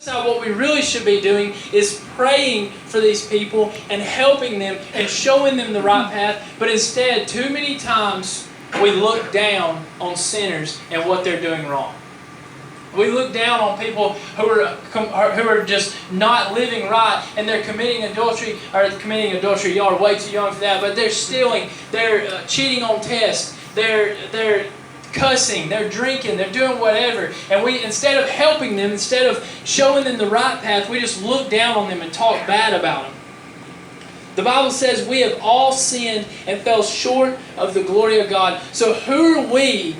So what we really should be doing is praying for these people and helping them and showing them the right path. But instead, too many times we look down on sinners and what they're doing wrong. We look down on people who are just not living right, and they're committing adultery. Y'all are way too young for that. But they're stealing, they're cheating on tests, they're cussing, they're drinking, they're doing whatever. And we, instead of helping them, instead of showing them the right path, we just look down on them and talk bad about them. The Bible says we have all sinned and fell short of the glory of God. So who are we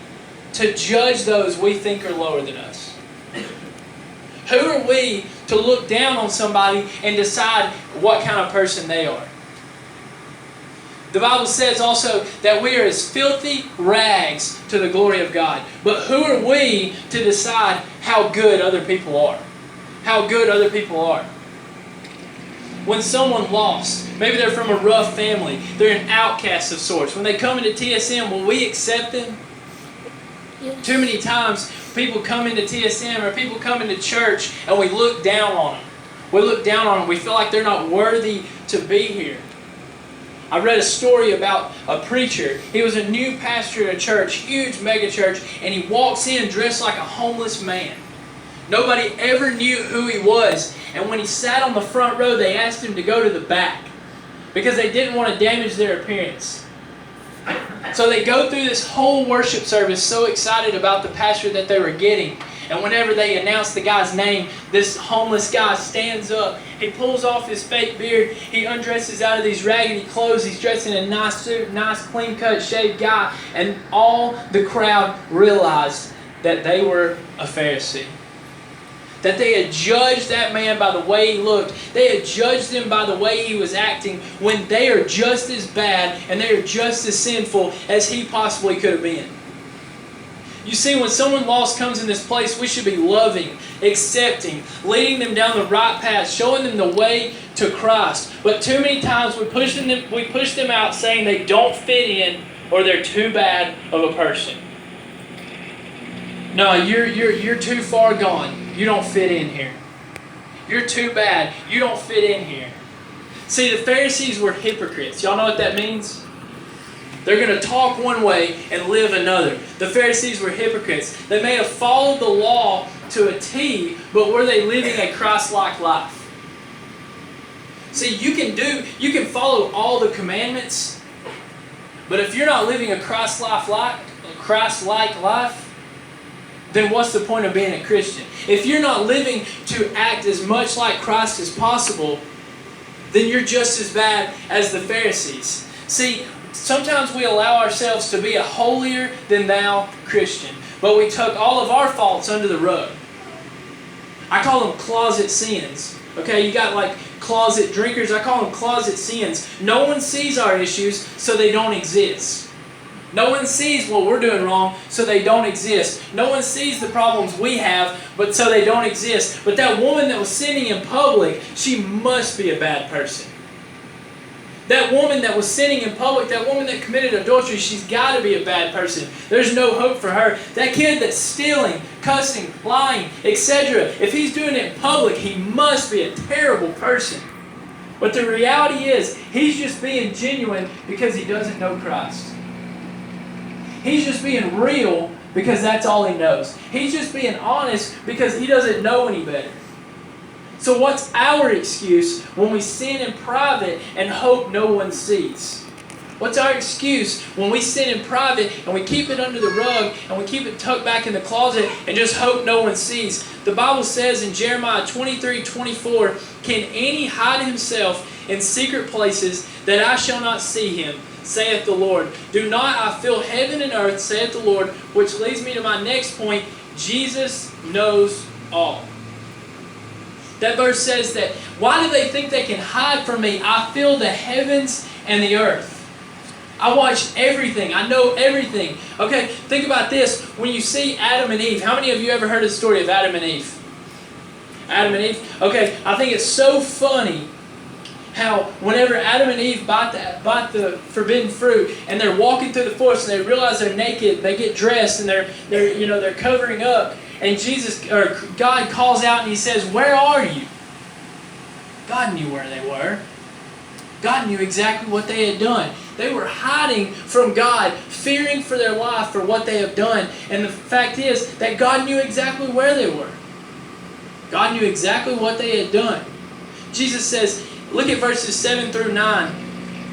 to judge those we think are lower than us? Who are we to look down on somebody and decide what kind of person they are? The Bible says also that we are as filthy rags to the glory of God. But who are we to decide how good other people are? How good other people are? When someone lost, maybe they're from a rough family, they're an outcast of sorts. When they come into TSM, will we accept them? Yes. Too many times people come into TSM or people come into church and we look down on them. We look down on them. We feel like they're not worthy to be here. I read a story about a preacher. He was a new pastor at a church, huge mega church, and he walks in dressed like a homeless man. Nobody ever knew who he was. And when he sat on the front row, they asked him to go to the back because they didn't want to damage their appearance. So they go through this whole worship service so excited about the pastor that they were getting. And whenever they announce the guy's name, this homeless guy stands up. He pulls off his fake beard. He undresses out of these raggedy clothes. He's dressed in a nice suit, nice clean-cut, shaved guy. And all the crowd realized that they were a Pharisee. That they had judged that man by the way he looked. They had judged him by the way he was acting when they are just as bad and they are just as sinful as he possibly could have been. You see, when someone lost comes in this place, we should be loving, accepting, leading them down the right path, showing them the way to Christ. But too many times we push them out saying they don't fit in or they're too bad of a person. No, you're too far gone. You don't fit in here. You're too bad. You don't fit in here. See, the Pharisees were hypocrites. Y'all know what that means? They're going to talk one way and live another. The Pharisees were hypocrites. They may have followed the law to a T, but were they living a Christ-like life? See, you can follow all the commandments, but if you're not living a Christ-like life, then what's the point of being a Christian? If you're not living to act as much like Christ as possible, then you're just as bad as the Pharisees. See, sometimes we allow ourselves to be a holier-than-thou Christian, but we tuck all of our faults under the rug. I call them closet sins. Okay, you got like closet drinkers. I call them closet sins. No one sees our issues, so they don't exist. No one sees what we're doing wrong, so they don't exist. No one sees the problems we have, but so they don't exist. But that woman that was sinning in public, she must be a bad person. That woman that was sinning in public, that woman that committed adultery, she's got to be a bad person. There's no hope for her. That kid that's stealing, cussing, lying, etc., if he's doing it in public, he must be a terrible person. But the reality is, he's just being genuine because he doesn't know Christ. He's just being real because that's all he knows. He's just being honest because he doesn't know any better. So what's our excuse when we sin in private and hope no one sees? What's our excuse when we sin in private and we keep it under the rug and we keep it tucked back in the closet and just hope no one sees? The Bible says in Jeremiah 23:24, "Can any hide himself in secret places that I shall not see him? Saith the Lord. Do not I fill heaven and earth, saith the Lord," which leads me to my next point. Jesus knows all. That verse says that, why do they think they can hide from me? I fill the heavens and the earth. I watch everything. I know everything. Okay, think about this. When you see Adam and Eve, how many of you ever heard the story of Adam and Eve? Adam and Eve? Okay, I think it's so funny how whenever Adam and Eve bite the forbidden fruit and they're walking through the forest and they realize they're naked, they get dressed and they're covering up. and God calls out and He says, "Where are you?" God knew where they were. God knew exactly what they had done. They were hiding from God, fearing for their life for what they have done. And the fact is that God knew exactly where they were. God knew exactly what they had done. Jesus says, look at verses 7 through 9.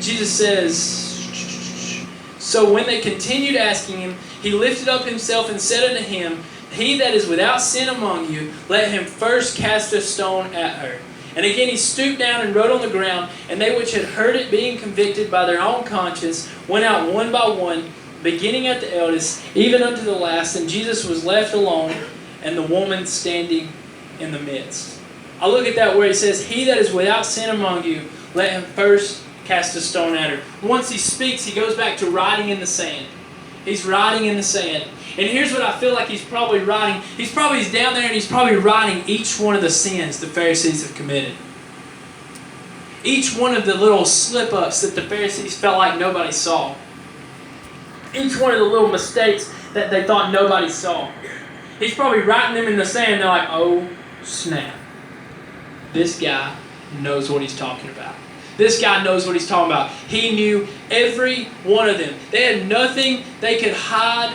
Jesus says, "So when they continued asking Him, He lifted up Himself and said unto him, He that is without sin among you, let him first cast a stone at her. And again He stooped down and wrote on the ground, and they which had heard it, being convicted by their own conscience, went out one by one, beginning at the eldest, even unto the last. And Jesus was left alone, and the woman standing in the midst." I look at that where He says, "He that is without sin among you, let him first cast a stone at her." Once He speaks, He goes back to writing in the sand. He's writing in the sand. And here's what I feel like He's probably writing. He's down there and He's probably writing each one of the sins the Pharisees have committed. Each one of the little slip-ups that the Pharisees felt like nobody saw. Each one of the little mistakes that they thought nobody saw. He's probably writing them in the sand. They're like, "Oh, snap. This guy knows what he's talking about. This guy knows what he's talking about." He knew every one of them. They had nothing they could hide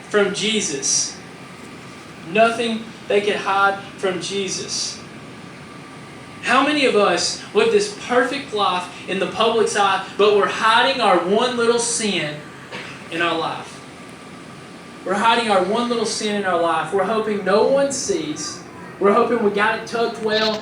from Jesus. Nothing they could hide from Jesus. How many of us live this perfect life in the public's eye, but we're hiding our one little sin in our life? We're hiding our one little sin in our life. We're hoping no one sees. We're hoping we got it tucked well.